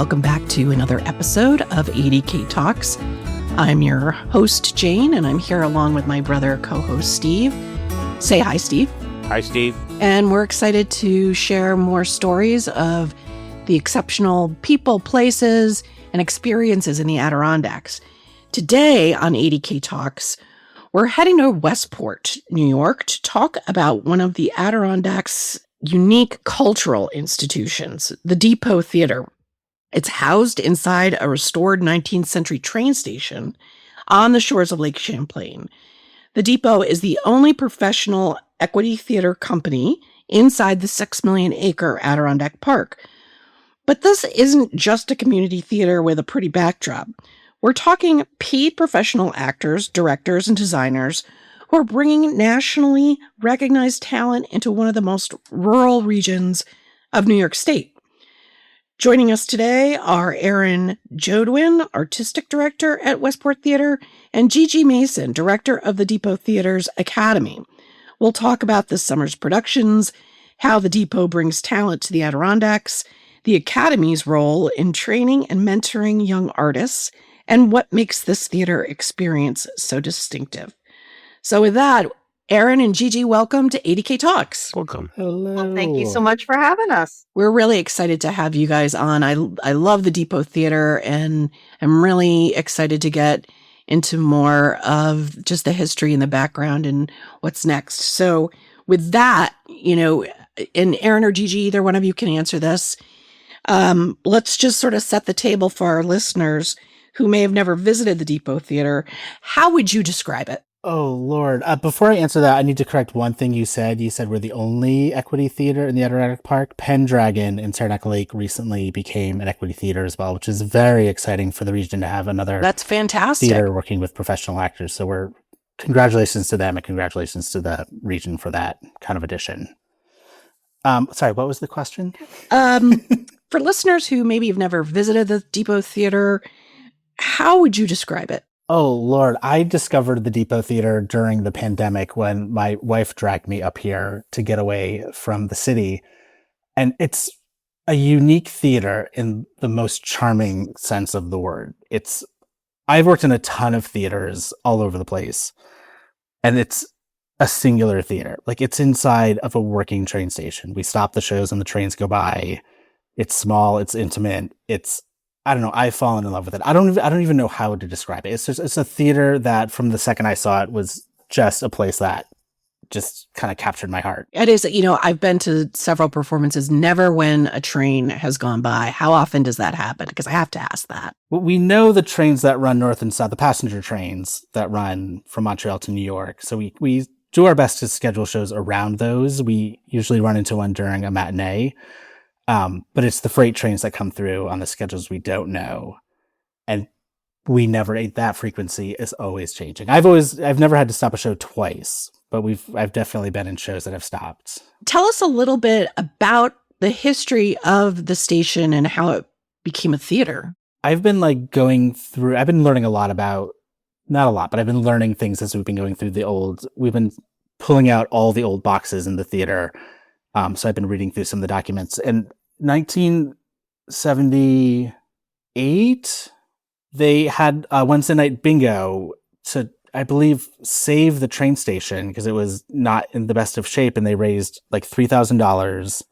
welcome back to another episode of ADK Talks. I'm your host, Jane, and I'm here along with my brother, co-host, Steve. Say hi, Steve. Hi, Steve. And we're excited to share more stories of the exceptional people, places, and experiences in the Adirondacks. Today on ADK Talks, we're heading to Westport, New York, to talk about one of the Adirondacks' unique cultural institutions, the Depot Theater. It's housed inside a restored 19th century train station on the shores of Lake Champlain. The Depot is the only professional equity theater company inside the 6 million acre Adirondack Park. But this isn't just a community theater with a pretty backdrop. We're talking paid professional actors, directors, and designers who are bringing nationally recognized talent into one of the most rural regions of New York State. Joining us today are Erin Jodwin, Artistic Director at Westport Theater, and Gigi Mason, Director of the Depot Theater's Academy. We'll talk about this summer's productions, how the Depot brings talent to the Adirondacks, the Academy's role in training and mentoring young artists, and what makes this theater experience so distinctive. So with that, Erin and Gigi, welcome to ADK Talks. Welcome. Hello. Well, thank you so much for having us. We're really excited to have you guys on. I love the Depot Theater, and I'm really excited to get into more of just the history and the background and what's next. So with that, and Erin or Gigi, either one of you can answer this. Let's just sort of set the table for our listeners who may have never visited the Depot Theater. How would you describe it? Oh, Lord. Before I answer that, I need to correct one thing you said. You said we're the only equity theater in the Adirondack Park. Pendragon in Saranac Lake recently became an equity theater as well, which is very exciting for the region to have another That's fantastic. Theater working with professional actors. So congratulations to them and congratulations to the region for that kind of addition. Sorry, what was the question? For listeners who maybe have never visited the Depot Theater, how would you describe it? Oh, Lord. I discovered the Depot Theater during the pandemic when my wife dragged me up here to get away from the city. And it's a unique theater in the most charming sense of the word. I've worked in a ton of theaters all over the place, and it's a singular theater. Like, it's inside of a working train station. We stop the shows and the trains go by. It's small. It's intimate. I don't know. I've fallen in love with it. I don't even know how to describe it. It's a theater that from the second I saw it was just a place that just kind of captured my heart. It is, I've been to several performances, never when a train has gone by. How often does that happen? Because I have to ask that. Well, we know the trains that run north and south, the passenger trains that run from Montreal to New York. So we do our best to schedule shows around those. We usually run into one during a matinee. But it's the freight trains that come through on the schedules we don't know. And that frequency is always changing. I've never had to stop a show twice, but I've definitely been in shows that have stopped. Tell us a little bit about the history of the station and how it became a theater. I've been learning a lot about, not a lot, but I've been learning things as we've been going through we've been pulling out all the old boxes in the theater. So I've been reading through some of the documents. In 1978, they had a Wednesday night bingo to, I believe, save the train station because it was not in the best of shape, and they raised like $3,000.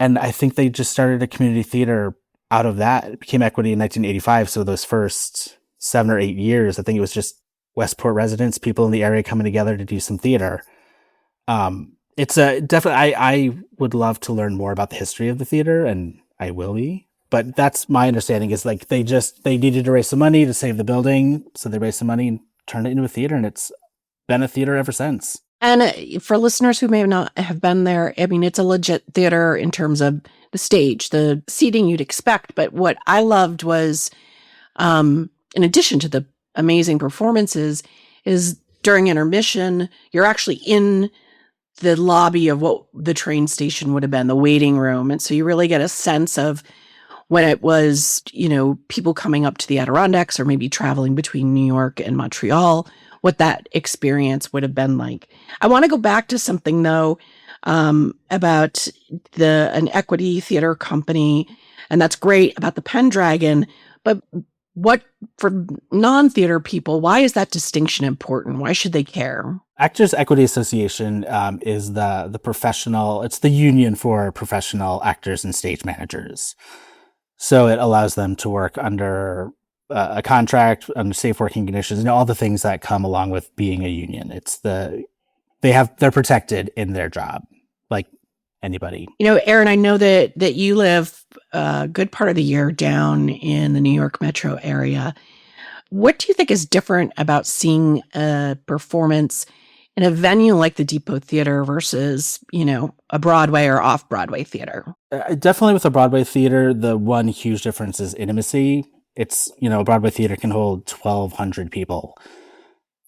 And I think they just started a community theater out of that. It became equity in 1985. So those first 7 or 8 years, I think it was just Westport residents, people in the area coming together to do some theater. It's definitely, I would love to learn more about the history of the theater, and I will be, but that's my understanding is like they needed to raise some money to save the building. So they raised some money and turned it into a theater, and it's been a theater ever since. And for listeners who may not have been there, I mean, it's a legit theater in terms of the stage, the seating you'd expect. But what I loved was, in addition to the amazing performances, is during intermission, you're actually in the lobby of what the train station would have been, the waiting room. And so you really get a sense of when it was, people coming up to the Adirondacks or maybe traveling between New York and Montreal, what that experience would have been like. I want to go back to something, though, about an equity theater company And that's great about the Pendragon. But what, for non-theater people, why is that distinction important? Why should they care? Actors Equity Association is the professional, it's the union for professional actors and stage managers. So it allows them to work under a contract, under safe working conditions, and all the things that come along with being a union. They're protected in their job, like anybody. Erin, I know that you live a good part of the year down in the New York metro area. What do you think is different about seeing a performance in a venue like the Depot Theater versus, a Broadway or off-Broadway theater? Definitely with a Broadway theater, the one huge difference is intimacy. It's, a Broadway theater can hold 1,200 people.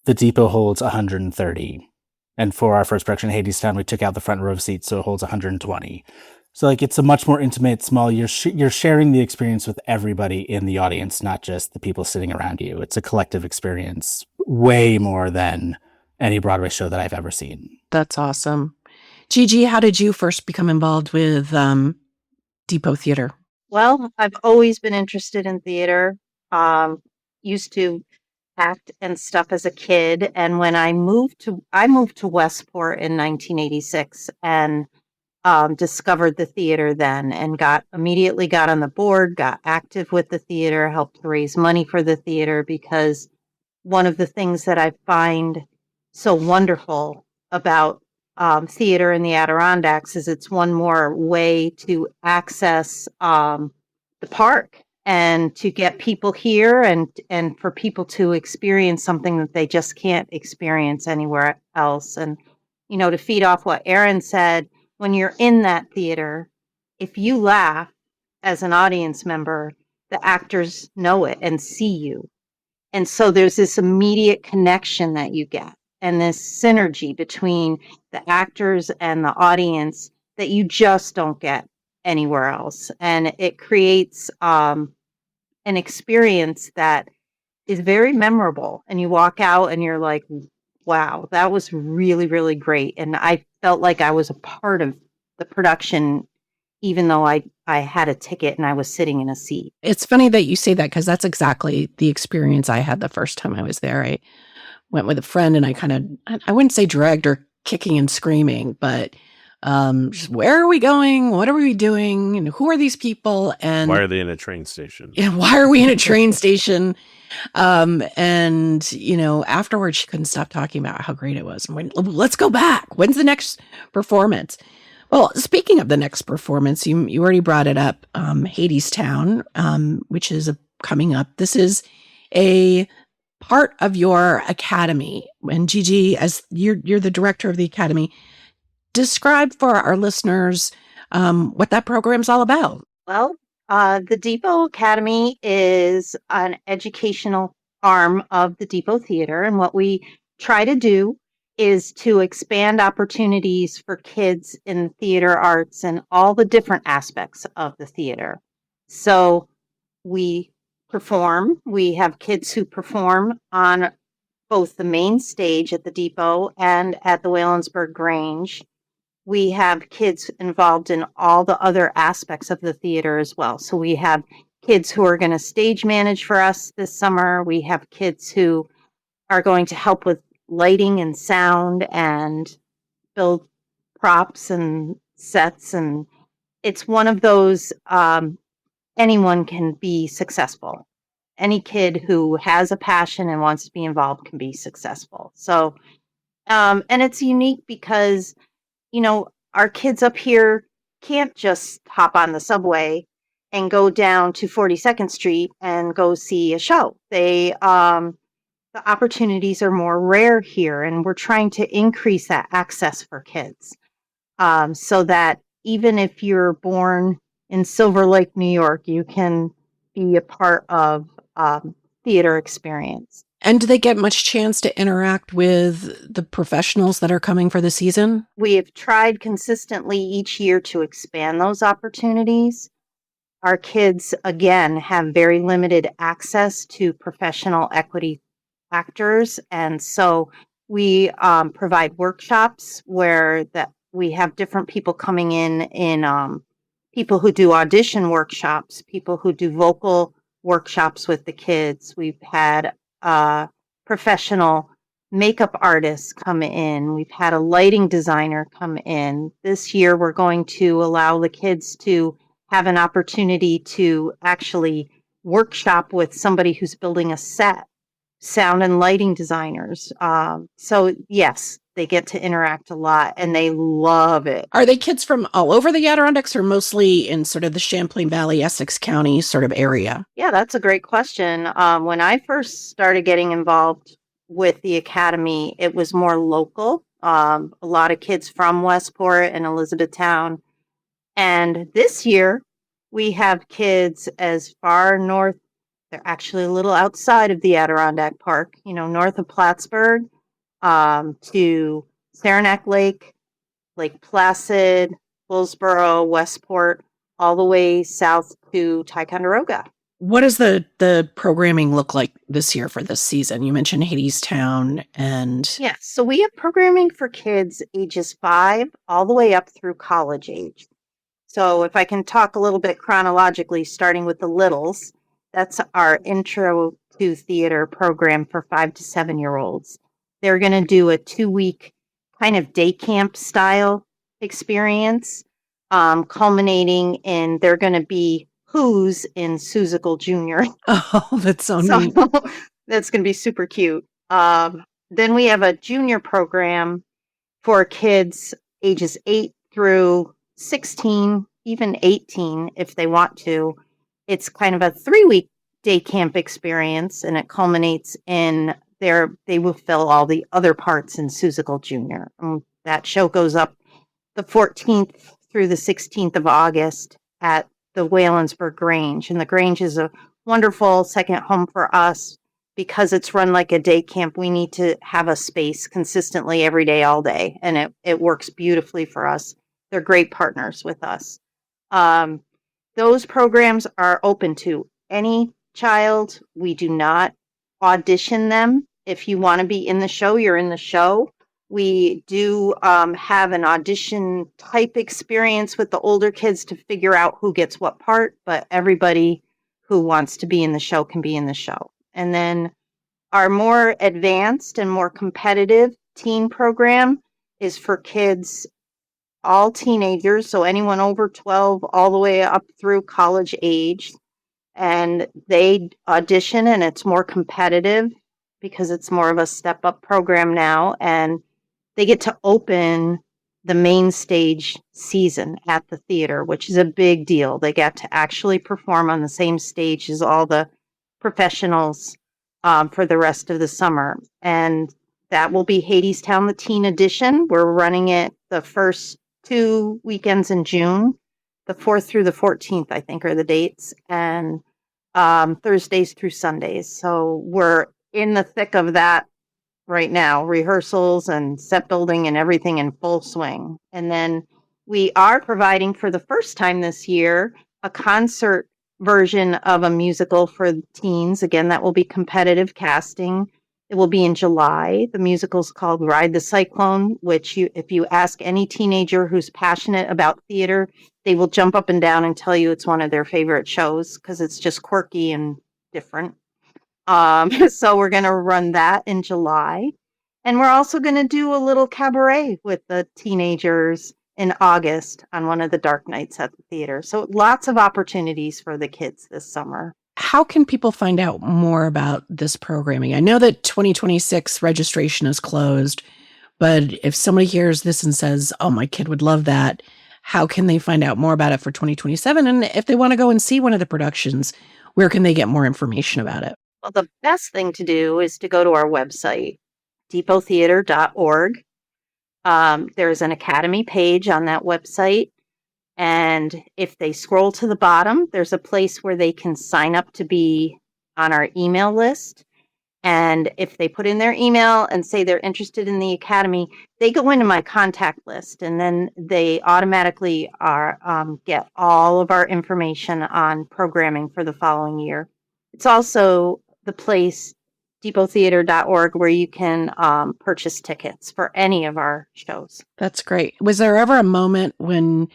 The Depot holds 130. And for our first production, Hadestown, we took out the front row seats, so it holds 120. So it's a much more intimate, small, you're sharing the experience with everybody in the audience, not just the people sitting around you. It's a collective experience, way more than any Broadway show that I've ever seen. That's awesome. Gigi, how did you first become involved with Depot Theater? Well, I've always been interested in theater. Used to act and stuff as a kid, and when I moved to Westport in 1986 and discovered the theater then, and immediately got on the board, got active with the theater, helped raise money for the theater, because one of the things that I find so wonderful about theater in the Adirondacks is it's one more way to access the park and to get people here and for people to experience something that they just can't experience anywhere else. And, to feed off what Erin said, when you're in that theater, if you laugh as an audience member, the actors know it and see you. And so there's this immediate connection that you get and this synergy between the actors and the audience that you just don't get anywhere else. And it creates an experience that is very memorable. And you walk out and you're like, wow, that was really, really great. And I felt like I was a part of the production, even though I had a ticket and I was sitting in a seat. It's funny that you say that, because that's exactly the experience I had the first time I was there. I went with a friend and I wouldn't say dragged her kicking and screaming, but just, where are we going? What are we doing? And who are these people? And why are they in a train station? Yeah, why are we in a train station? And afterwards she couldn't stop talking about how great it was. And let's go back. When's the next performance? Well, speaking of the next performance, you already brought it up, Hadestown, which is coming up. This is a part of your academy. And Gigi, as you're the director of the academy, describe for our listeners what that program's all about. Well, the Depot Academy is an educational arm of the Depot Theater. And what we try to do is to expand opportunities for kids in theater arts and all the different aspects of the theater. So we have kids who perform on both the main stage at the Depot and at the Waylandsburg Grange. We have kids involved in all the other aspects of the theater as well. So we have kids who are going to stage manage for us this summer. We have kids who are going to help with lighting and sound and build props and sets. And it's one of those, anyone can be successful. Any kid who has a passion and wants to be involved can be successful. So, and it's unique because, our kids up here can't just hop on the subway and go down to 42nd Street and go see a show. The opportunities are more rare here, and we're trying to increase that access for kids, so that even if you're born in Silver Lake, New York, you can be a part of theater experience. And do they get much chance to interact with the professionals that are coming for the season? We have tried consistently each year to expand those opportunities. Our kids, again, have very limited access to professional equity actors. And so we provide workshops where we have different people coming in people who do audition workshops, people who do vocal workshops with the kids. We've had professional makeup artists come in. We've had a lighting designer come in. This year, we're going to allow the kids to have an opportunity to actually workshop with somebody who's building a set, sound and lighting designers. So yes, they get to interact a lot and they love it. Are they kids from all over the Adirondacks or mostly in sort of the Champlain Valley, Essex County sort of area? Yeah, that's a great question. When I first started getting involved with the Academy, it was more local. A lot of kids from Westport and Elizabethtown. And this year, we have kids as far north. They're actually a little outside of the Adirondack Park, north of Plattsburgh, to Saranac Lake, Lake Placid, Hillsborough, Westport, all the way south to Ticonderoga. What does the programming look like this year for this season? You mentioned Hadestown and... Yes, so we have programming for kids ages 5 all the way up through college age. So if I can talk a little bit chronologically, starting with the littles, that's our intro to theater program for 5 to 7-year-olds. They're going to do a 2-week kind of day camp style experience, culminating in they're going to be Who's in Seussical Jr. Oh, that's so neat. That's going to be super cute. Then we have a junior program for kids ages 8 through 16, even 18 if they want to. It's kind of a 3-week day camp experience, and it culminates in they will fill all the other parts in Seussical Jr. That show goes up the 14th through the 16th of August at the Waylandsburg Grange. And the Grange is a wonderful second home for us because it's run like a day camp. We need to have a space consistently every day, all day. And it works beautifully for us. They're great partners with us. Those programs are open to any child. We do not audition them. If you want to be in the show, you're in the show. We do have an audition type experience with the older kids to figure out who gets what part, but everybody who wants to be in the show can be in the show. And then our more advanced and more competitive teen program is for kids, all teenagers, so anyone over 12 all the way up through college age. And they audition, and it's more competitive because it's more of a step-up program now. And they get to open the main stage season at the theater, which is a big deal. They get to actually perform on the same stage as all the professionals for the rest of the summer. And that will be Hadestown, the Teen Edition. We're running it the first 2 weekends in June. The 4th through the 14th, I think, are the dates. And Thursdays through Sundays. So we're in the thick of that right now, rehearsals and set building and everything in full swing. And then we are providing for the first time this year a concert version of a musical for teens. Again, that will be competitive casting. It will be in July. The musical is called Ride the Cyclone, which if you ask any teenager who's passionate about theater, they will jump up and down and tell you it's one of their favorite shows because it's just quirky and different. So we're going to run that in July. And we're also going to do a little cabaret with the teenagers in August on one of the dark nights at the theater. So lots of opportunities for the kids this summer. How can people find out more about this programming? I know that 2026 registration is closed, but if somebody hears this and says, oh, my kid would love that, how can they find out more about it for 2027? And if they want to go and see one of the productions, where can they get more information about it? Well, the best thing to do is to go to our website, depottheater.org. There's an Academy page on that website. And if they scroll to the bottom, there's a place where they can sign up to be on our email list. And if they put in their email and say they're interested in the Academy, they go into my contact list, and then they automatically get all of our information on programming for the following year. It's also the place, depottheater.org, where you can purchase tickets for any of our shows. That's great. Was there ever a moment when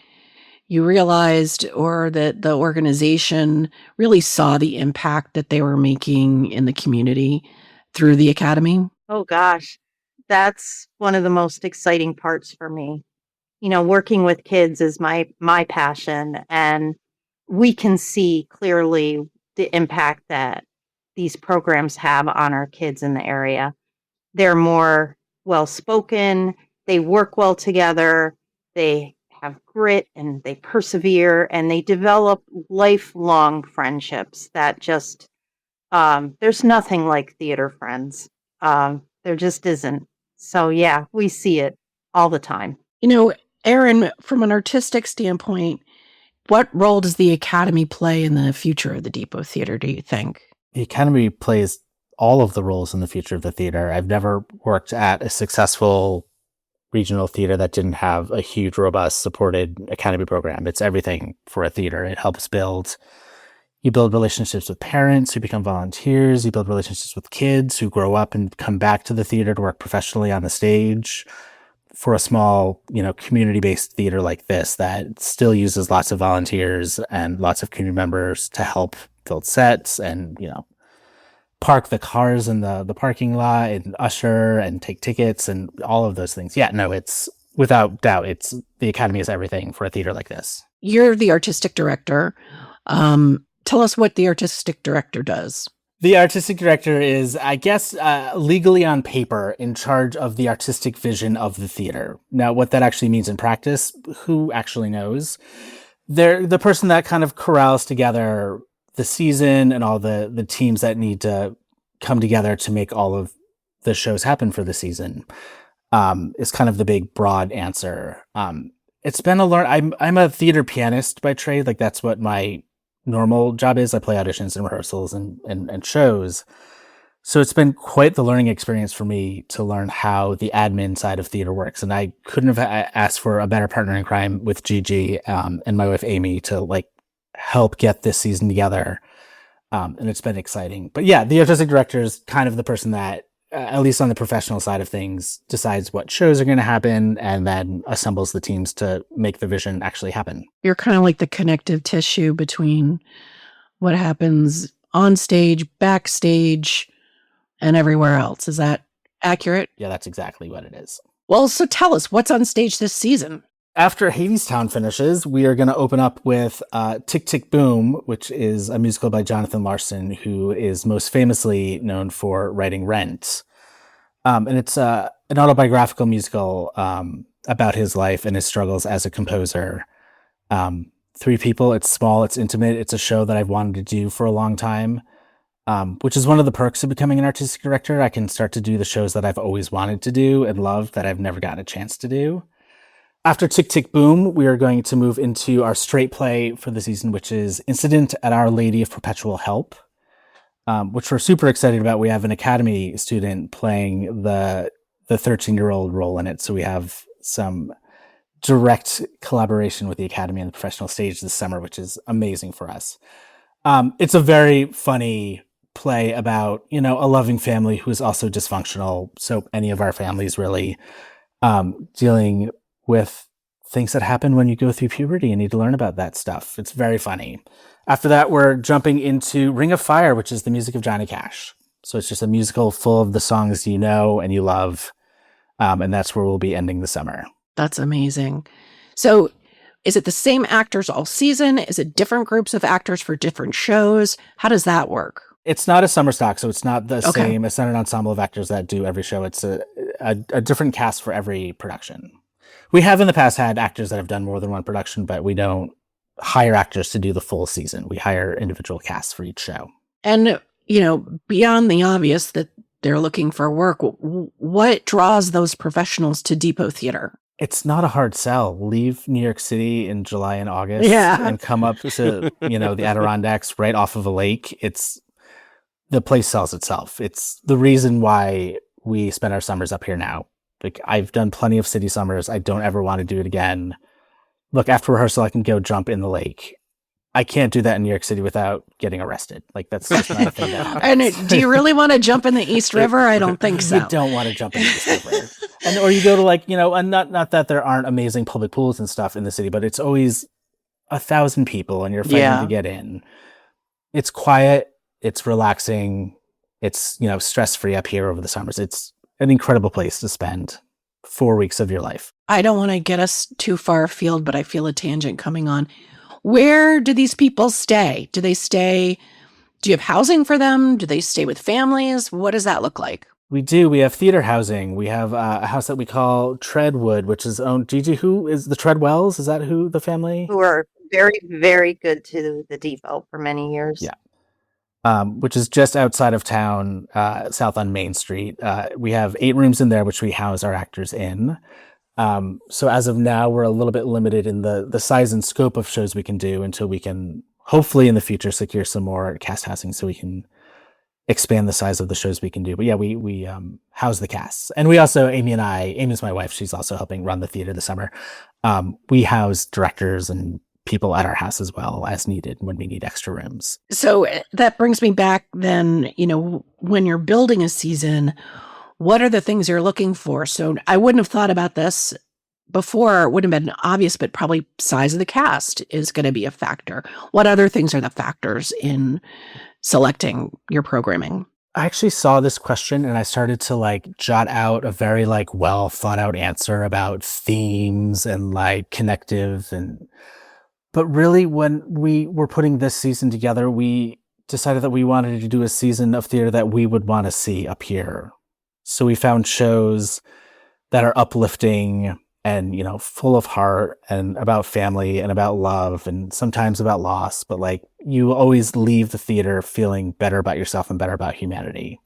you realized, or that the organization really saw the impact that they were making in the community through the academy? Oh gosh, that's one of the most exciting parts for me. Working with kids is my passion, and we can see clearly the impact that these programs have on our kids in the area. They're more well-spoken, they work well together, they have grit and they persevere and they develop lifelong friendships that just there's nothing like theater friends. There just isn't. So yeah, we see it all the time. Erin, from an artistic standpoint, what role does the Academy play in the future of the Depot Theater, do you think? The Academy plays all of the roles in the future of the theater. I've never worked at a successful regional theater that didn't have a huge, robust, supported Academy program. It's everything for a theater. It helps you build relationships with parents who become volunteers. You build relationships with kids who grow up and come back to the theater to work professionally on the stage. For a small, community-based theater like this that still uses lots of volunteers and lots of community members to help build sets and, park the cars in the parking lot and usher and take tickets and all of those things. Yeah, no, it's without doubt, the Academy is everything for a theater like this. You're the artistic director. Tell us what the artistic director does. The artistic director is, I guess, legally on paper, in charge of the artistic vision of the theater. Now, what that actually means in practice, who actually knows? They're the person that kind of corrals together the season and all the teams that need to come together to make all of the shows happen for the season, is kind of the big, broad answer. It's been I'm a theater pianist by trade. Like, that's what my normal job is. I play auditions and rehearsals and shows. So it's been quite the learning experience for me to learn how the admin side of theater works. And I couldn't have asked for a better partner in crime with Gigi and my wife Amy to help get this season together. And it's been exciting. But yeah, the artistic director is kind of the person that, at least on the professional side of things, decides what shows are going to happen and then assembles the teams to make the vision actually happen. You're kind of like the connective tissue between what happens on stage, backstage, and everywhere else. Is that accurate? Yeah, that's exactly what it is. Well, so tell us, what's on stage this season? After Hadestown finishes, we are going to open up with Tick, Tick, Boom, which is a musical by Jonathan Larson, who is most famously known for writing Rent. And it's an autobiographical musical about his life and his struggles as a composer. 3 people, it's small, it's intimate. It's a show that I've wanted to do for a long time, which is one of the perks of becoming an artistic director. I can start to do the shows that I've always wanted to do and loved that I've never gotten a chance to do. After Tick, Tick, Boom, we are going to move into our straight play for the season, which is Incident at Our Lady of Perpetual Help, which we're super excited about. We have an Academy student playing the 13-year-old role in it. So we have some direct collaboration with the Academy and the professional stage this summer, which is amazing for us. It's a very funny play about, a loving family who is also dysfunctional. So any of our families really dealing with things that happen when you go through puberty and need to learn about that stuff. It's very funny. After that, we're jumping into Ring of Fire, which is the music of Johnny Cash. So it's just a musical full of the songs you know and you love. And that's where we'll be ending the summer. That's amazing. So is it the same actors all season? Is it different groups of actors for different shows? How does that work? It's not a summer stock, so it's not the same. It's not an ensemble of actors that do every show. It's a different cast for every production. We have in the past had actors that have done more than one production, but we don't hire actors to do the full season. We hire individual casts for each show. And, beyond the obvious that they're looking for work, what draws those professionals to Depot Theater? It's not a hard sell. Leave New York City in July and August and come up to, the Adirondacks right off of a lake. The place sells itself. It's the reason why we spend our summers up here now. Like, I've done plenty of city summers. I don't ever want to do it again. Look, after rehearsal, I can go jump in the lake. I can't do that in New York City without getting arrested. Like, that's just not a thing that happens. And do you really want to jump in the East River? I don't think so. You don't want to jump in the East River. Or you go to and not that there aren't amazing public pools and stuff in the city, but it's always 1,000 people and you're fighting to get in. It's quiet, it's relaxing, it's, stress-free up here over the summers. It's an incredible place to spend 4 weeks of your life. I don't want to get us too far afield, but I feel a tangent coming on. Where do these people stay? Do you have housing for them? Do they stay with families? What does that look like? We do. We have theater housing. We have a house that we call Treadwood, which is owned. Gigi, who is the Treadwells? Is that who the family? Who are very, very good to the Depot for many years. Yeah. Which is just outside of town, south on Main Street. We have 8 rooms in there, which we house our actors in. So as of now, we're a little bit limited in the size and scope of shows we can do until we can hopefully in the future secure some more cast housing so we can expand the size of the shows we can do. But yeah, we house the casts. And we also, Amy's my wife, she's also helping run the theater this summer. We house directors and people at our house as well as needed when we need extra rooms. So that brings me back then, when you're building a season, what are the things you're looking for? So I wouldn't have thought about this before. It wouldn't have been obvious, but probably size of the cast is going to be a factor. What other things are the factors in selecting your programming? I actually saw this question and I started to jot out a very well thought out answer about themes and connective but really when we were putting this season together, we decided that we wanted to do a season of theater that we would want to see up here. So we found shows that are uplifting and, full of heart and about family and about love and sometimes about loss. But you always leave the theater feeling better about yourself and better about humanity.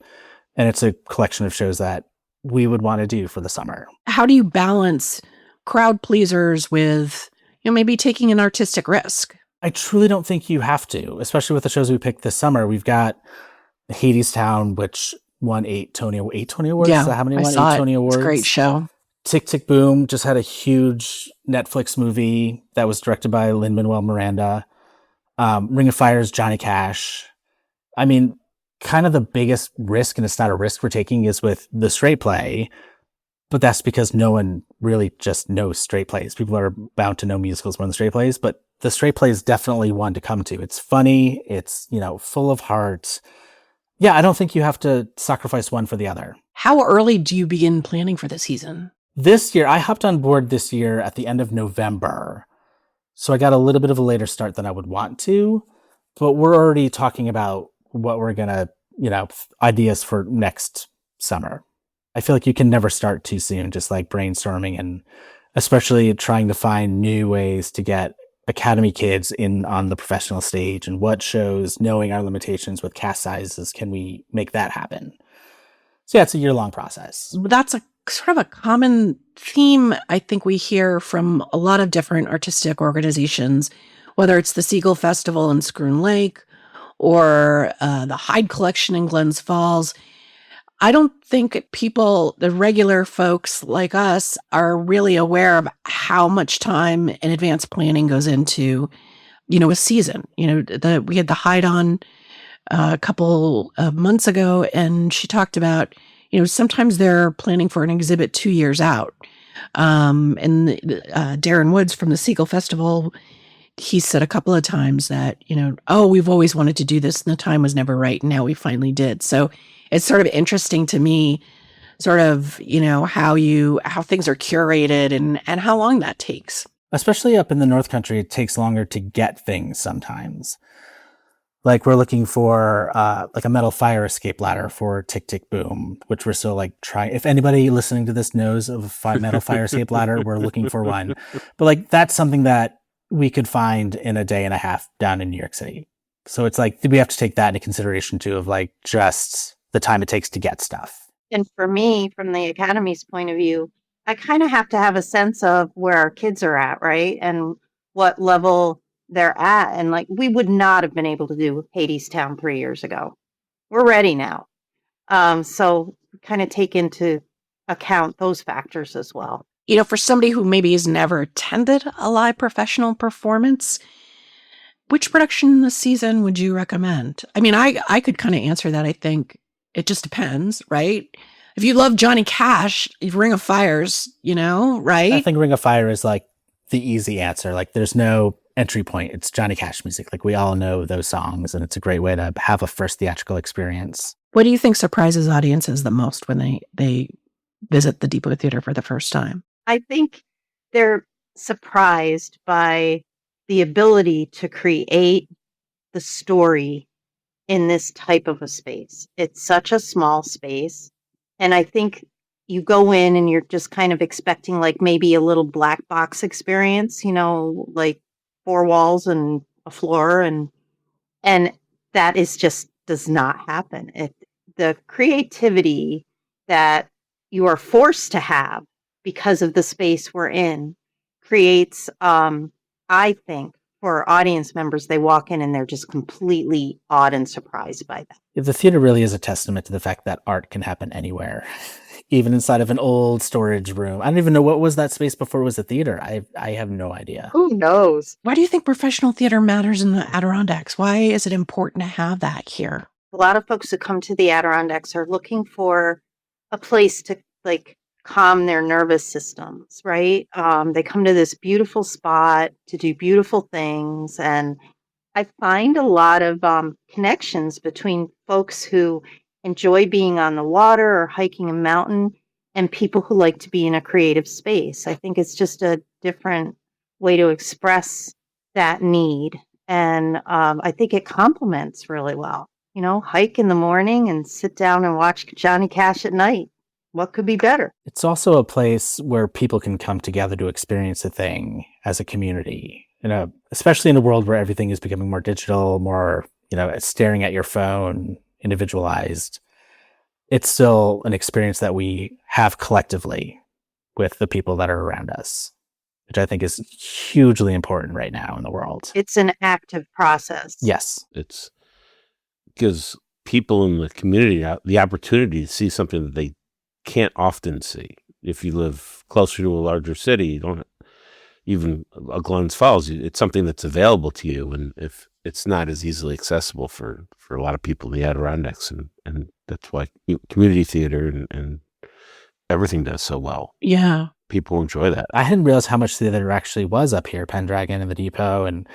And it's a collection of shows that we would want to do for the summer. How do you balance crowd pleasers with, maybe taking an artistic risk? I truly don't think you have to, especially with the shows we picked this summer. We've got Hadestown, which won 8 Tony Awards. Yeah, Is that how many I won? saw 8 Tony Awards. It's a great show. Tick, Tick, Boom just had a huge Netflix movie that was directed by Lin-Manuel Miranda. Ring of Fire's Johnny Cash. I mean, kind of the biggest risk, and it's not a risk we're taking, is with the straight play. But that's because no one really just knows straight plays. People are bound to know musicals more than straight plays, but the straight play is definitely one to come to. It's funny. It's, full of heart. Yeah, I don't think you have to sacrifice one for the other. How early do you begin planning for the season? This year, I hopped on board this year at the end of November. So I got a little bit of a later start than I would want to, but we're already talking about what we're going to, ideas for next summer. I feel like you can never start too soon, just brainstorming and especially trying to find new ways to get Academy kids in on the professional stage and what shows, knowing our limitations with cast sizes, can we make that happen? So yeah, it's a year-long process. That's a sort of a common theme I think we hear from a lot of different artistic organizations, whether it's the Seagull Festival in Schroon Lake or the Hyde Collection in Glens Falls. I don't think people, the regular folks like us, are really aware of how much time and advanced planning goes into, a season. We had the Hyde on a couple of months ago, and she talked about, sometimes they're planning for an exhibit 2 years out. And Darren Woods from the Seagull Festival, he said a couple of times that, we've always wanted to do this and the time was never right. And now we finally did. So it's sort of interesting to me, sort of, how things are curated and how long that takes. Especially up in the North Country, it takes longer to get things sometimes. We're looking for a metal fire escape ladder for Tick, Tick, Boom, which we're still trying. If anybody listening to this knows of a metal fire escape ladder, we're looking for one. But that's something that we could find in a day and a half down in New York City. So it's we have to take that into consideration too, of just the time it takes to get stuff. And for me, from the Academy's point of view, I kind of have to have a sense of where our kids are at, right? And what level they're at. And we would not have been able to do Hadestown 3 years ago. We're ready now. So kind of take into account those factors as well. For somebody who maybe has never attended a live professional performance, which production this season would you recommend? I mean, I could kind of answer that. I think it just depends, right? If you love Johnny Cash, Ring of Fire's, right? I think Ring of Fire is the easy answer. There's no entry point. It's Johnny Cash music. Like, we all know those songs, and it's a great way to have a first theatrical experience. What do you think surprises audiences the most when they visit the Depot Theater for the first time? I think they're surprised by the ability to create the story in this type of a space. It's such a small space. And I think you go in and you're just kind of expecting like maybe a little black box experience, like 4 walls and a floor, and that is just does not happen. The creativity that you are forced to have because of the space we're in creates, I think, for audience members, they walk in and they're just completely awed and surprised by that. The theater really is a testament to the fact that art can happen anywhere, even inside of an old storage room. I don't even know what was that space before it was a theater. I have no idea. Who knows? Why do you think professional theater matters in the Adirondacks? Why is it important to have that here? A lot of folks who come to the Adirondacks are looking for a place to like calm their nervous systems, right? They come to this beautiful spot to do beautiful things. And I find a lot of connections between folks who enjoy being on the water or hiking a mountain and people who like to be in a creative space. I think it's just a different way to express that need. And I think it complements really well. Hike in the morning and sit down and watch Johnny Cash at night. What could be better? It's also a place where people can come together to experience a thing as a community, especially in a world where everything is becoming more digital, more, staring at your phone, individualized. It's still an experience that we have collectively with the people that are around us, which I think is hugely important right now in the world. It's an active process. Yes. It gives people in the community the opportunity to see something that they can't often see. If you live closer to a larger city, you don't even a Glens Falls, it's something that's available to you, and if it's not as easily accessible for a lot of people in the Adirondacks, and that's why community theater and everything does so well. Yeah, people enjoy that. I hadn't realized how much theater there actually was up here, Pendragon and the Depot, and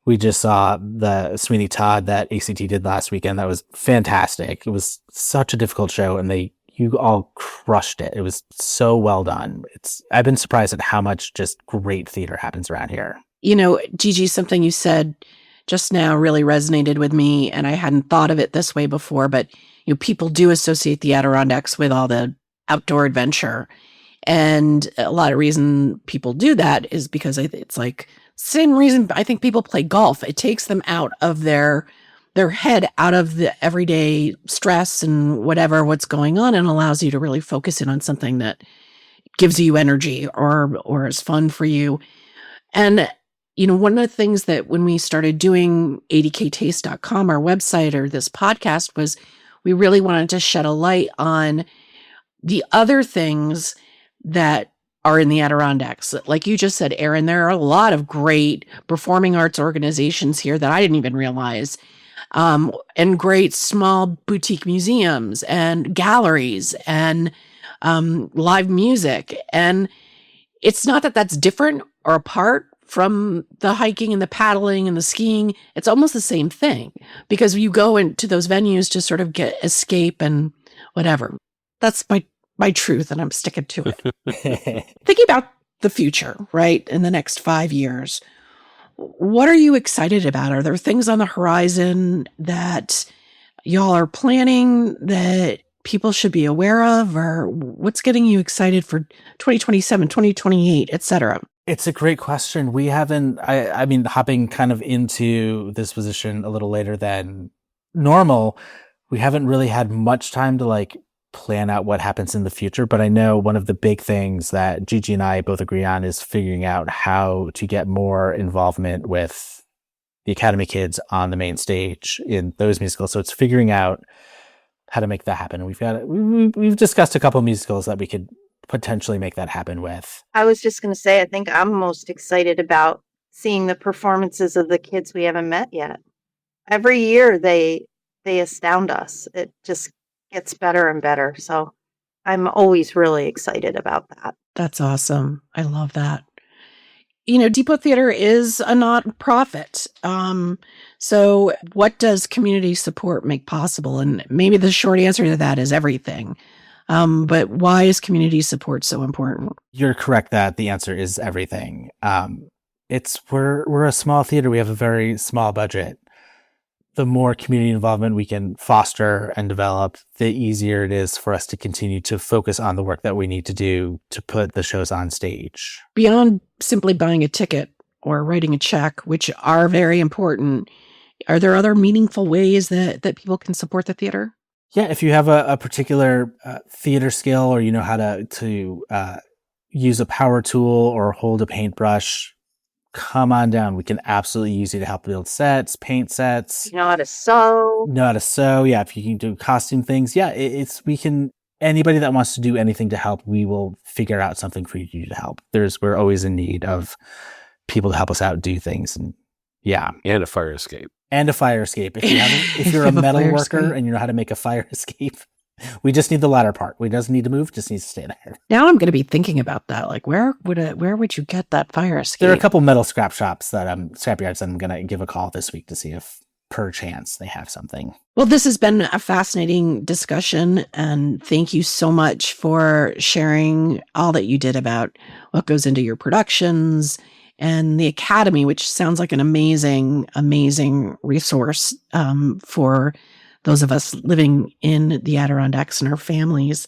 we just saw the Sweeney Todd that ACT did last weekend. That was fantastic. It was such a difficult show, and you all crushed it. It was so well done. I've been surprised at how much just great theater happens around here. Gigi, something you said just now really resonated with me, and I hadn't thought of it this way before, but people do associate the Adirondacks with all the outdoor adventure. And a lot of reason people do that is because it's like same reason I think people play golf. It takes them out of their head, out of the everyday stress and what's going on, and allows you to really focus in on something that gives you energy or is fun for you. And, one of the things that when we started doing adktaste.com, our website, or this podcast, was we really wanted to shed a light on the other things that are in the Adirondacks. Like you just said, Erin, there are a lot of great performing arts organizations here that I didn't even realize. And great small boutique museums and galleries and live music. And it's not that that's different or apart from the hiking and the paddling and the skiing. It's almost the same thing, because you go into those venues to sort of get escape and whatever. That's my truth, and I'm sticking to it. Thinking about the future, right, in the next 5 years, what are you excited about? Are there things on the horizon that y'all are planning that people should be aware of, or what's getting you excited for 2027, 2028, et cetera? It's a great question. We haven't, I mean, hopping kind of into this position a little later than normal, we haven't really had much time to plan out what happens in the future. But I know one of the big things that Gigi and I both agree on is figuring out how to get more involvement with the Academy kids on the main stage in those musicals. So it's figuring out how to make that happen. And we've discussed a couple of musicals that we could potentially make that happen with. I was just going to say, I think I'm most excited about seeing the performances of the kids we haven't met yet. Every year they astound us. It just gets better and better. So I'm always really excited about that. That's awesome. I love that. Depot Theater is a not-profit. So what does community support make possible? And maybe the short answer to that is everything. But why is community support so important? You're correct that the answer is everything. We're a small theater. We have a very small budget. The more community involvement we can foster and develop, the easier it is for us to continue to focus on the work that we need to do to put the shows on stage. Beyond simply buying a ticket or writing a check, which are very important, are there other meaningful ways that people can support the theater? Yeah, if you have a particular theater skill, or you know how to use a power tool or hold a paintbrush, come on down. We can absolutely use you to help build sets, paint sets. You know how to sew. Yeah, if you can do costume things. Yeah, anybody that wants to do anything to help, we will figure out something for you to help. We're always in need of people to help us out do things. And yeah. And a fire escape. If you're a metal worker and you know how to make a fire escape, we just need the latter part. We doesn't need to move, just needs to stay there. Now I'm going to be thinking about that. Like, where would you get that fire escape? There are a couple metal scrapyards that I'm going to give a call this week to see if perchance they have something. Well, this has been a fascinating discussion, and thank you so much for sharing all that you did about what goes into your productions and the Academy, which sounds like an amazing, amazing resource for those of us living in the Adirondacks and our families.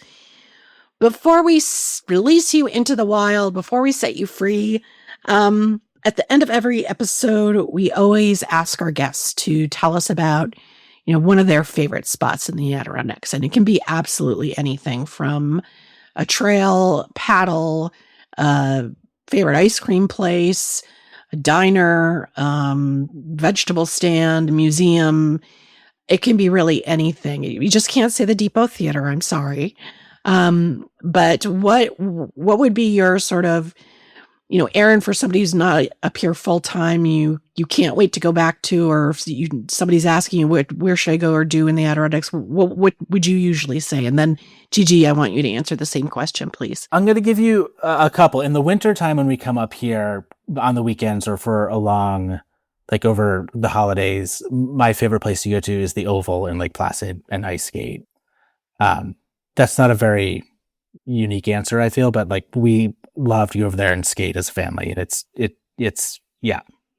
Before we release you into the wild, before we set you free, at the end of every episode, we always ask our guests to tell us about, one of their favorite spots in the Adirondacks. And it can be absolutely anything from a trail, paddle, favorite ice cream place, a diner, vegetable stand, museum. It can be really anything. You just can't say the Depot Theater. I'm sorry. But what would be your sort of, Erin, for somebody who's not up here full time, you can't wait to go back to, or if somebody's asking you where should I go or do in the Adirondacks, what would you usually say? And then Gigi, I want you to answer the same question, please. I'm going to give you a couple. In the winter time when we come up here on the weekends or for a long, like over the holidays, my favorite place to go to is the Oval in Lake Placid and ice skate. That's not a very unique answer, I feel, but like we love to go over there and skate as a family, and it's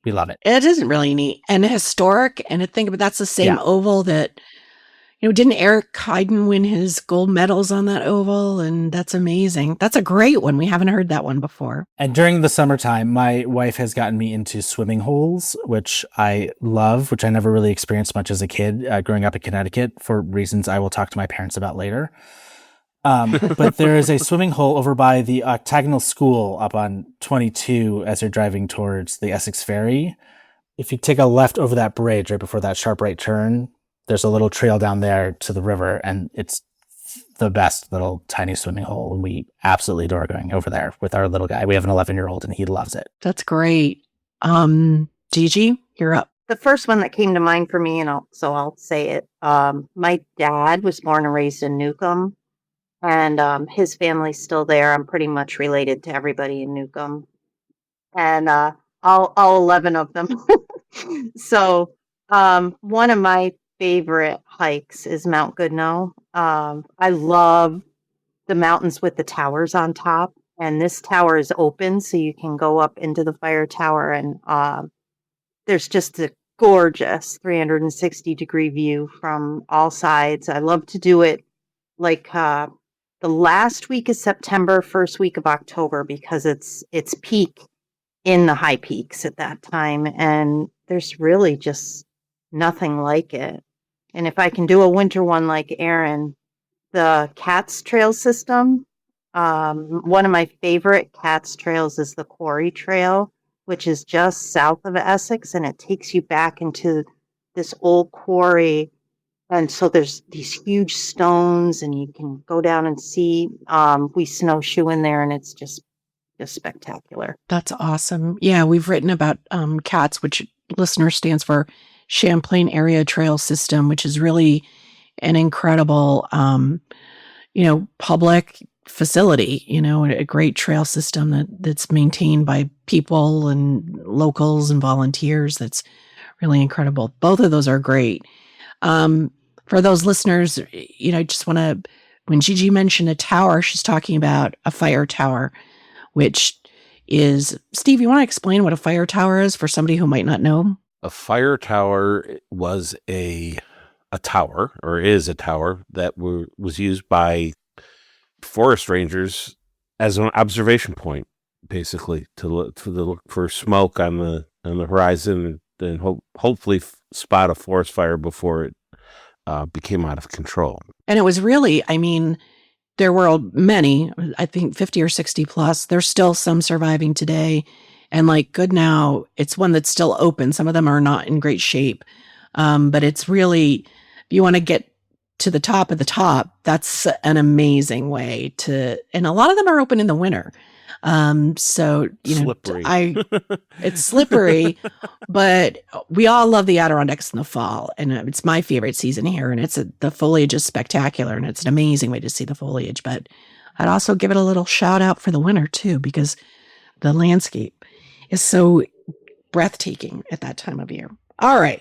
we love it. It isn't really neat and historic, and I think that's the same oval that, didn't Eric Heiden win his gold medals on that oval? And that's amazing. That's a great one. We haven't heard that one before. And during the summertime, my wife has gotten me into swimming holes, which I love, which I never really experienced much as a kid, growing up in Connecticut, for reasons I will talk to my parents about later. But there is a swimming hole over by the Octagonal School up on 22 as you're driving towards the Essex Ferry. If you take a left over that bridge right before that sharp right turn, there's a little trail down there to the river, and it's the best little tiny swimming hole. And we absolutely adore going over there with our little guy. We have an 11-year-old and he loves it. That's great. Gigi, you're up. The first one that came to mind for me, I'll say it. My dad was born and raised in Newcomb, and his family's still there. I'm pretty much related to everybody in Newcomb, and all 11 of them. So one of my favorite hikes is Mount Goodnoe. I love the mountains with the towers on top, and this tower is open, so you can go up into the fire tower, and there's just a gorgeous 360-degree view from all sides. I love to do it like the last week of September, first week of October, because it's peak in the high peaks at that time, and there's really just nothing like it. And if I can do a winter one like Erin, the Cats Trail system, one of my favorite Cats Trails is the Quarry Trail, which is just south of Essex, and it takes you back into this old quarry. And so there's these huge stones, and you can go down and see. We snowshoe in there, and it's just spectacular. That's awesome. Yeah, we've written about CATS, which listener stands for Champlain Area Trail System, which is really an incredible, public facility, a great trail system that's maintained by people and locals and volunteers. That's really incredible. Both of those are great. For those listeners, I just want to, when Gigi mentioned a tower, she's talking about a fire tower, which is, Steve, you want to explain what a fire tower is for somebody who might not know? A fire tower was a tower, or is a tower, that was used by forest rangers as an observation point, basically, to look for smoke on the horizon, and hopefully spot a forest fire before it became out of control. And it was really, there were many, I think 50 or 60 plus. There's still some surviving today. And like good now, it's one that's still open. Some of them are not in great shape. But it's really, if you want to get to the top of the top, that's an amazing way to, and a lot of them are open in the winter. So, slippery. It's slippery, but we all love the Adirondacks in the fall, and it's my favorite season here. And the foliage is spectacular, and it's an amazing way to see the foliage. But I'd also give it a little shout out for the winter too, because the landscape is so breathtaking at that time of year. All right.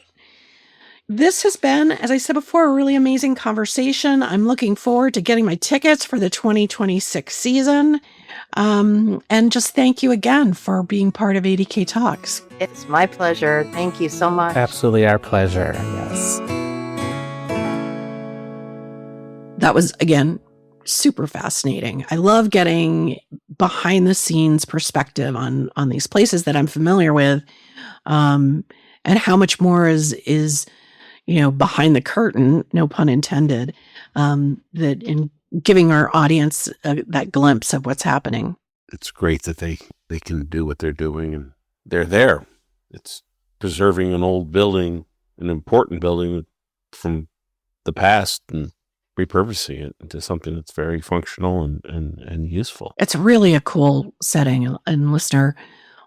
This has been, as I said before, a really amazing conversation. I'm looking forward to getting my tickets for the 2026 season. And just thank you again for being part of ADK Talks. It's my pleasure. Thank you so much. Absolutely our pleasure. Yes. That was, again, super fascinating. I love getting behind the scenes perspective on these places that I'm familiar with, and how much more is behind the curtain, no pun intended, that in giving our audience that glimpse of what's happening. It's great that they can do what they're doing, and they're there. It's preserving an old building, an important building from the past, and repurposing it into something that's very functional and useful. It's really a cool setting. And listener,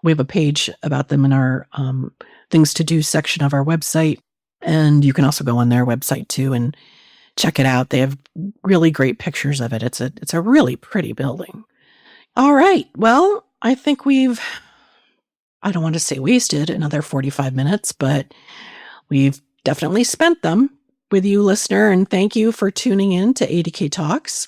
we have a page about them in our things to do section of our website. And you can also go on their website too and check it out. They have really great pictures of it. It's a really pretty building. All right. Well, I think I don't want to say wasted another 45 minutes, but we've definitely spent them with you, listener. And thank you for tuning in to ADK Talks.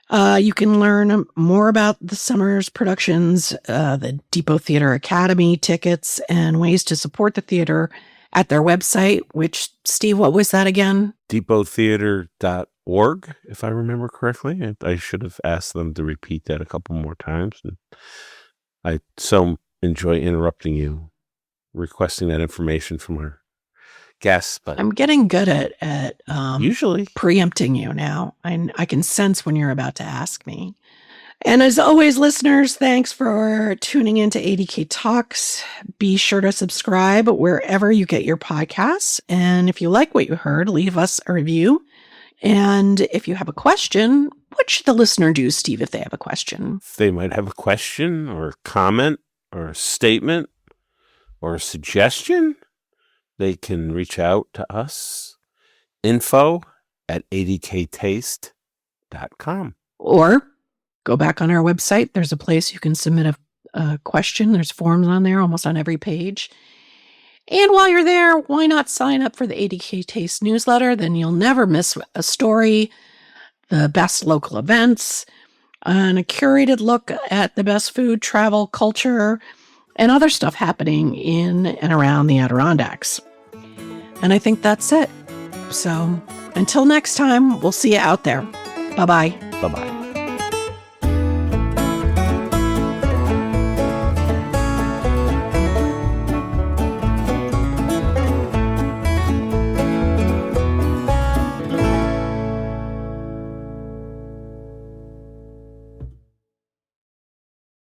You can learn more about the summer's productions, the Depot Theater Academy tickets, and ways to support the theater at their website, which, Steve, what was that again? depottheater.org, if I remember correctly. I should have asked them to repeat that a couple more times. And I so enjoy interrupting you, requesting that information from our guests. But I'm getting good at usually preempting you now. I can sense when you're about to ask me. And as always, listeners, thanks for tuning into ADK Talks. Be sure to subscribe wherever you get your podcasts. And if you like what you heard, leave us a review. And if you have a question, what should the listener do, Steve, if they have a question? If they might have a question or a comment or a statement or a suggestion, they can reach out to us, info@adktaste.com. Or go back on our website. There's a place you can submit a question. There's forms on there, almost on every page. And while you're there, why not sign up for the ADK Taste newsletter? Then you'll never miss a story, the best local events, and a curated look at the best food, travel, culture, and other stuff happening in and around the Adirondacks. And I think that's it. So until next time, we'll see you out there. Bye-bye. Bye-bye.